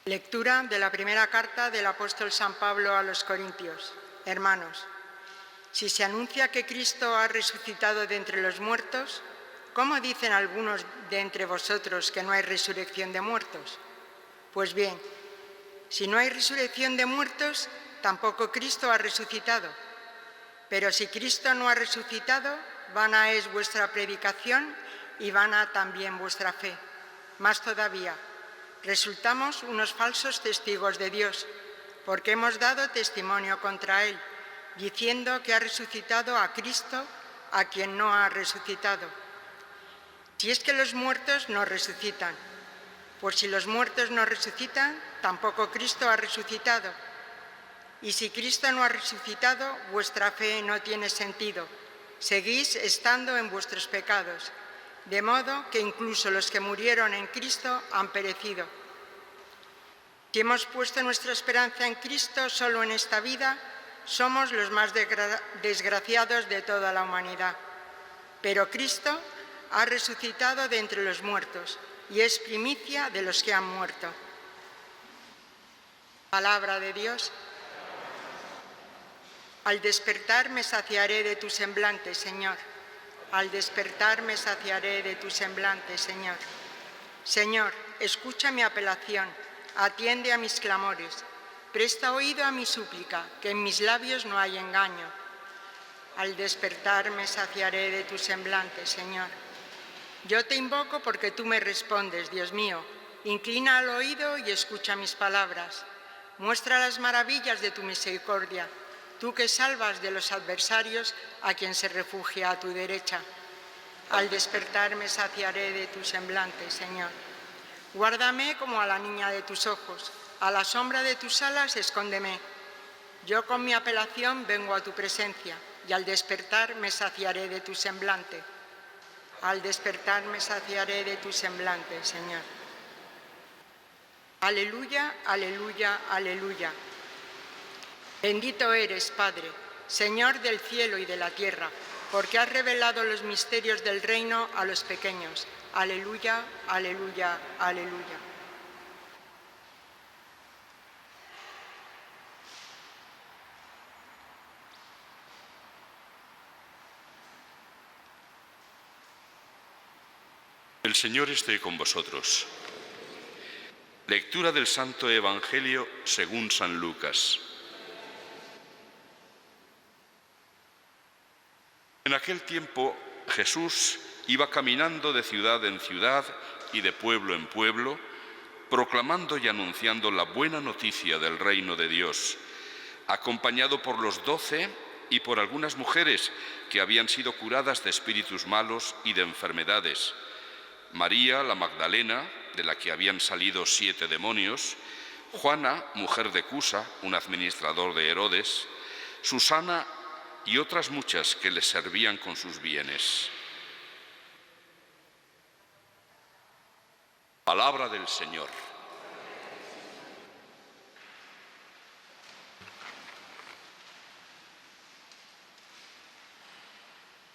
Lectura de la primera carta del apóstol San Pablo a los Corintios. Hermanos, si se anuncia que Cristo ha resucitado de entre los muertos, ¿cómo dicen algunos de entre vosotros que no hay resurrección de muertos? Pues bien, si no hay resurrección de muertos, tampoco Cristo ha resucitado. Pero si Cristo no ha resucitado, vana es vuestra predicación y vana también vuestra fe. Más todavía, resultamos unos falsos testigos de Dios, porque hemos dado testimonio contra Él, diciendo que ha resucitado a Cristo, a quien no ha resucitado. Si es que los muertos no resucitan, pues si los muertos no resucitan, tampoco Cristo ha resucitado. Y si Cristo no ha resucitado, vuestra fe no tiene sentido. Seguís estando en vuestros pecados, de modo que incluso los que murieron en Cristo han perecido. Si hemos puesto nuestra esperanza en Cristo solo en esta vida, somos los más desgraciados de toda la humanidad. Pero Cristo ha resucitado de entre los muertos y es primicia de los que han muerto. Palabra de Dios. Al despertar me saciaré de tu semblante, Señor. Al despertar me saciaré de tu semblante, Señor. Señor, escucha mi apelación, atiende a mis clamores, presta oído a mi súplica, que en mis labios no hay engaño. Al despertar me saciaré de tu semblante, Señor. Yo te invoco porque tú me respondes, Dios mío. Inclina el oído y escucha mis palabras. Muestra las maravillas de tu misericordia, tú que salvas de los adversarios a quien se refugia a tu derecha. Al despertar me saciaré de tu semblante, Señor. Guárdame como a la niña de tus ojos, a la sombra de tus alas escóndeme. Yo con mi apelación vengo a tu presencia y al despertar me saciaré de tu semblante. Al despertar me saciaré de tu semblante, Señor. Aleluya, aleluya, aleluya. Bendito eres, Padre, Señor del cielo y de la tierra, porque has revelado los misterios del reino a los pequeños. Aleluya, aleluya, aleluya. El Señor esté con vosotros. Lectura del Santo Evangelio según San Lucas. En aquel tiempo Jesús iba caminando de ciudad en ciudad y de pueblo en pueblo, proclamando y anunciando la buena noticia del reino de Dios, acompañado por los 12 y por algunas mujeres que habían sido curadas de espíritus malos y de enfermedades. María, la Magdalena, de la que habían salido 7 demonios, Juana, mujer de Cusa, un administrador de Herodes, Susana y otras muchas que les servían con sus bienes. Palabra del Señor.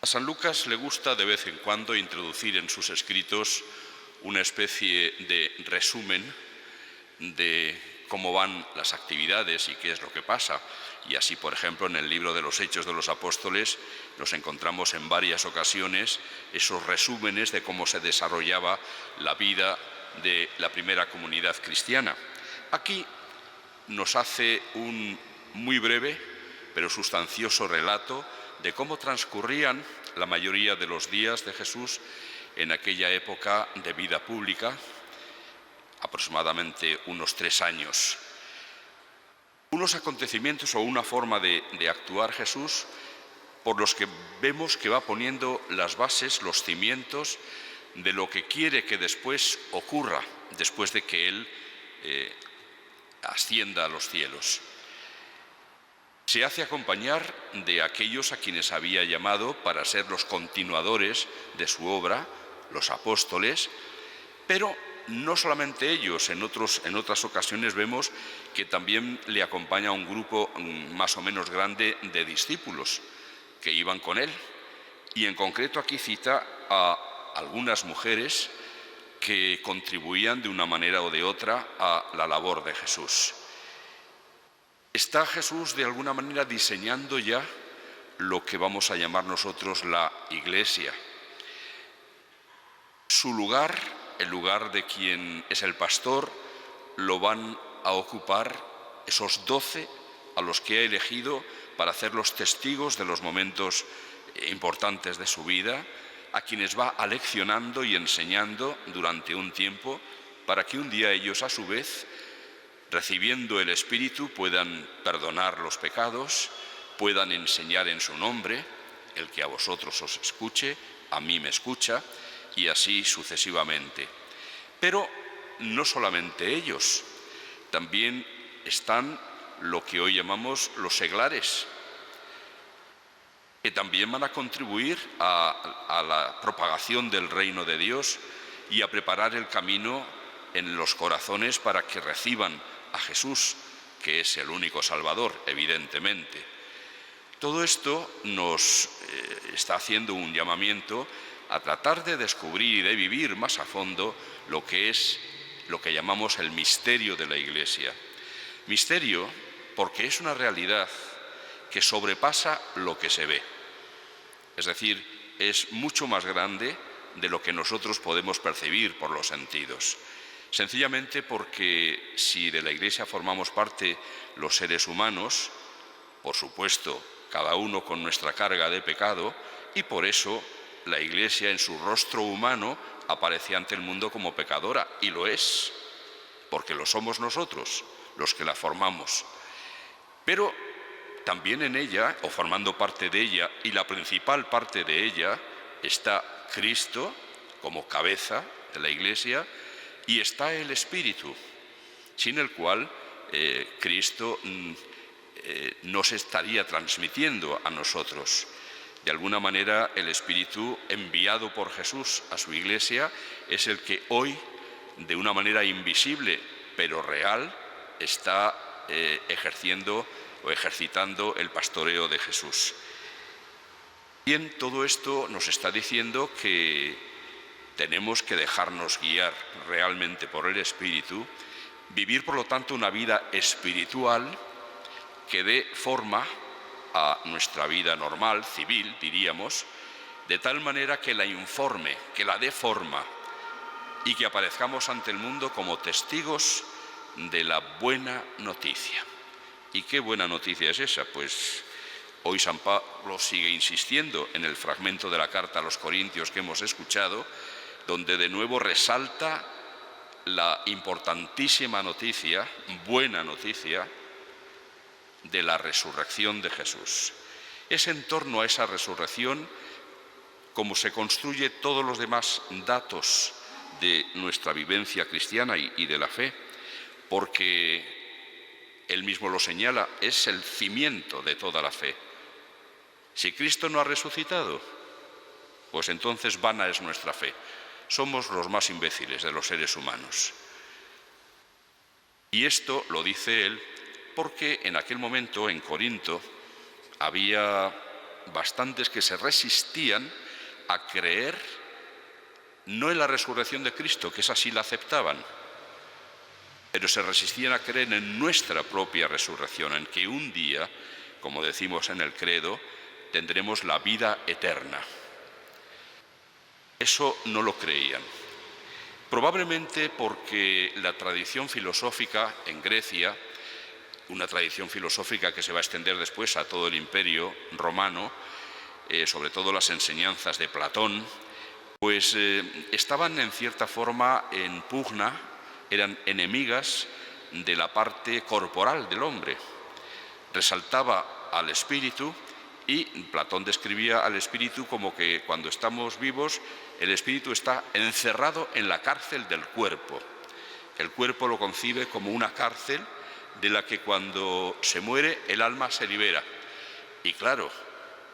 A San Lucas le gusta de vez en cuando introducir en sus escritos una especie de resumen de cómo van las actividades y qué es lo que pasa. Y así, por ejemplo, en el libro de los Hechos de los Apóstoles nos encontramos en varias ocasiones esos resúmenes de cómo se desarrollaba la vida de la primera comunidad cristiana. Aquí nos hace un muy breve pero sustancioso relato de cómo transcurrían la mayoría de los días de Jesús en aquella época de vida pública, aproximadamente unos 3 años. Unos acontecimientos o una forma de actuar Jesús por los que vemos que va poniendo las bases, los cimientos de lo que quiere que después ocurra, después de que Él ascienda a los cielos. Se hace acompañar de aquellos a quienes había llamado para ser los continuadores de su obra, los apóstoles, pero no solamente ellos, en otras ocasiones vemos que también le acompaña un grupo más o menos grande de discípulos que iban con él. Y en concreto aquí cita a algunas mujeres que contribuían de una manera o de otra a la labor de Jesús. Está Jesús de alguna manera diseñando ya lo que vamos a llamar nosotros la Iglesia. Su lugar, el lugar de quien es el pastor, lo van a ocupar esos 12 a los que ha elegido para hacer los testigos de los momentos importantes de su vida, a quienes va aleccionando y enseñando durante un tiempo, para que un día ellos a su vez, recibiendo el Espíritu, puedan perdonar los pecados, puedan enseñar en su nombre, el que a vosotros os escuche, a mí me escucha, y así sucesivamente. Pero no solamente ellos, también están lo que hoy llamamos los seglares, que también van a contribuir a la propagación del reino de Dios y a preparar el camino en los corazones para que reciban a Jesús, que es el único Salvador, evidentemente. Todo esto nos está haciendo un llamamiento a tratar de descubrir y de vivir más a fondo lo que es lo que llamamos el misterio de la Iglesia. Misterio porque es una realidad que sobrepasa lo que se ve. Es decir, es mucho más grande de lo que nosotros podemos percibir por los sentidos. Sencillamente porque si de la Iglesia formamos parte los seres humanos, por supuesto, cada uno con nuestra carga de pecado, y por eso la Iglesia en su rostro humano aparece ante el mundo como pecadora, y lo es, porque lo somos nosotros los que la formamos. Pero también en ella, o formando parte de ella, y la principal parte de ella, está Cristo como cabeza de la Iglesia, y está el Espíritu, sin el cual Cristo no se estaría transmitiendo a nosotros. De alguna manera, el Espíritu enviado por Jesús a su Iglesia es el que hoy, de una manera invisible pero real, está ejerciendo o ejercitando el pastoreo de Jesús. Bien, todo esto nos está diciendo que tenemos que dejarnos guiar realmente por el Espíritu, vivir por lo tanto una vida espiritual que dé forma a nuestra vida normal, civil, diríamos, de tal manera que la informe, que la dé forma y que aparezcamos ante el mundo como testigos de la buena noticia. ¿Y qué buena noticia es esa? Pues hoy San Pablo sigue insistiendo en el fragmento de la carta a los Corintios que hemos escuchado, donde de nuevo resalta la importantísima noticia, buena noticia, de la resurrección de Jesús. Es en torno a esa resurrección como se construye todos los demás datos de nuestra vivencia cristiana y de la fe, porque él mismo lo señala, es el cimiento de toda la fe. Si Cristo no ha resucitado, pues entonces vana es nuestra fe. Somos los más imbéciles de los seres humanos. Y esto lo dice él porque en aquel momento en Corinto había bastantes que se resistían a creer no en la resurrección de Cristo, que esa sí la aceptaban, pero se resistían a creer en nuestra propia resurrección, en que un día, como decimos en el credo, tendremos la vida eterna. Eso no lo creían. Probablemente porque la tradición filosófica en Grecia, una tradición filosófica que se va a extender después a todo el imperio romano, sobre todo las enseñanzas de Platón, pues estaban en cierta forma en pugna, eran enemigas de la parte corporal del hombre. Resaltaba al espíritu y Platón describía al espíritu como que cuando estamos vivos el espíritu está encerrado en la cárcel del cuerpo. El cuerpo lo concibe como una cárcel de la que cuando se muere el alma se libera. Y claro,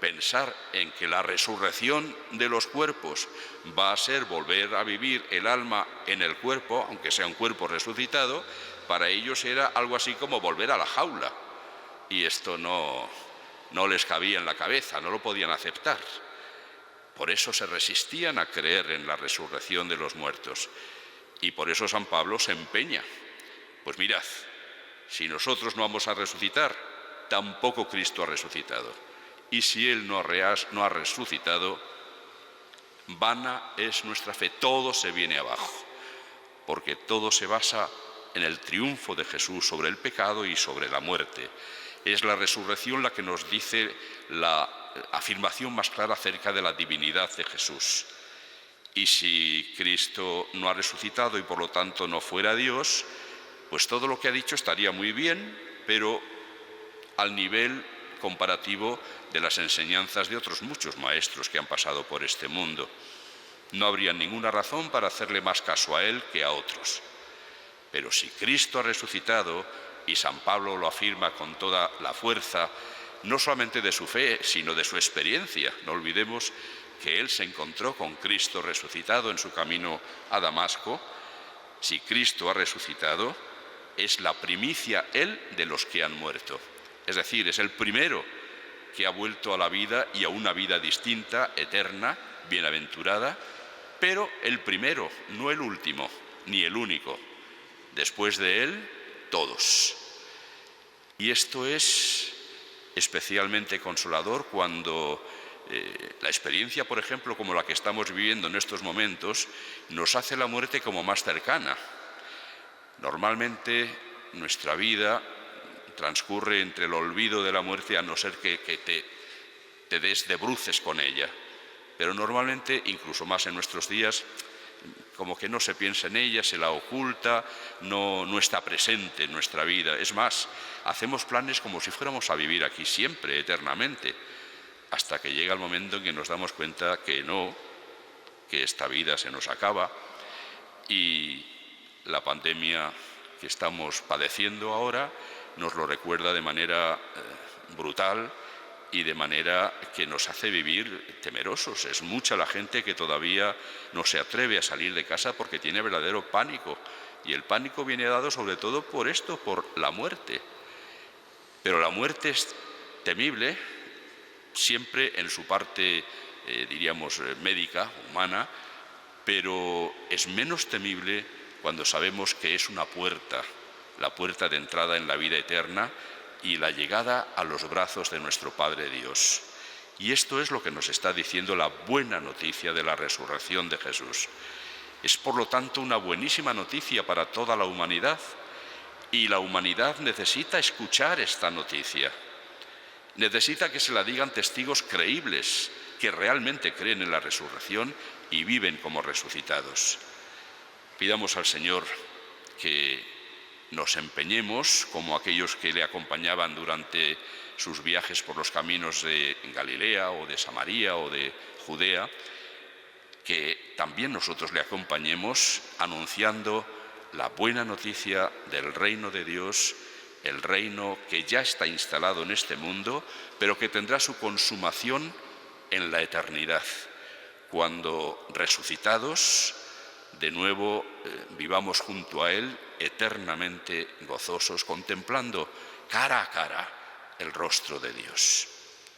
pensar en que la resurrección de los cuerpos va a ser volver a vivir el alma en el cuerpo, aunque sea un cuerpo resucitado, para ellos era algo así como volver a la jaula. Y esto no les cabía en la cabeza, no lo podían aceptar. Por eso se resistían a creer en la resurrección de los muertos. Y por eso San Pablo se empeña. Pues mirad, si nosotros no vamos a resucitar, tampoco Cristo ha resucitado. Y si Él no ha resucitado, vana es nuestra fe. Todo se viene abajo, porque todo se basa en el triunfo de Jesús sobre el pecado y sobre la muerte. Es la resurrección la que nos dice la afirmación más clara acerca de la divinidad de Jesús. Y si Cristo no ha resucitado y por lo tanto no fuera Dios, pues todo lo que ha dicho estaría muy bien, pero al nivel comparativo de las enseñanzas de otros muchos maestros que han pasado por este mundo. No habría ninguna razón para hacerle más caso a él que a otros. Pero si Cristo ha resucitado, y San Pablo lo afirma con toda la fuerza, no solamente de su fe, sino de su experiencia. No olvidemos que él se encontró con Cristo resucitado en su camino a Damasco. Si Cristo ha resucitado, es la primicia él de los que han muerto. Es decir, es el primero que ha vuelto a la vida y a una vida distinta, eterna, bienaventurada, pero el primero, no el último, ni el único. Después de él, todos. Y esto es especialmente consolador cuando la experiencia, por ejemplo, como la que estamos viviendo en estos momentos, nos hace la muerte como más cercana. Normalmente nuestra vida transcurre entre el olvido de la muerte, a no ser que te des de bruces con ella. Pero normalmente, incluso más en nuestros días, como que no se piensa en ella, se la oculta, no está presente en nuestra vida. Es más, hacemos planes como si fuéramos a vivir aquí siempre, eternamente, hasta que llega el momento en que nos damos cuenta que no, que esta vida se nos acaba. Y la pandemia que estamos padeciendo ahora nos lo recuerda de manera brutal y de manera que nos hace vivir temerosos. Es mucha la gente que todavía no se atreve a salir de casa porque tiene verdadero pánico. Y el pánico viene dado sobre todo por esto, por la muerte. Pero la muerte es temible siempre en su parte, diríamos, médica, humana, pero es menos temible cuando sabemos que es una puerta, la puerta de entrada en la vida eterna y la llegada a los brazos de nuestro Padre Dios. Y esto es lo que nos está diciendo la buena noticia de la resurrección de Jesús. Es, por lo tanto, una buenísima noticia para toda la humanidad, y la humanidad necesita escuchar esta noticia. Necesita que se la digan testigos creíbles, que realmente creen en la resurrección y viven como resucitados. Pidamos al Señor que nos empeñemos, como aquellos que le acompañaban durante sus viajes por los caminos de Galilea o de Samaria o de Judea, que también nosotros le acompañemos anunciando la buena noticia del reino de Dios, el reino que ya está instalado en este mundo, pero que tendrá su consumación en la eternidad, cuando resucitados de nuevo vivamos junto a Él eternamente gozosos, contemplando cara a cara el rostro de Dios.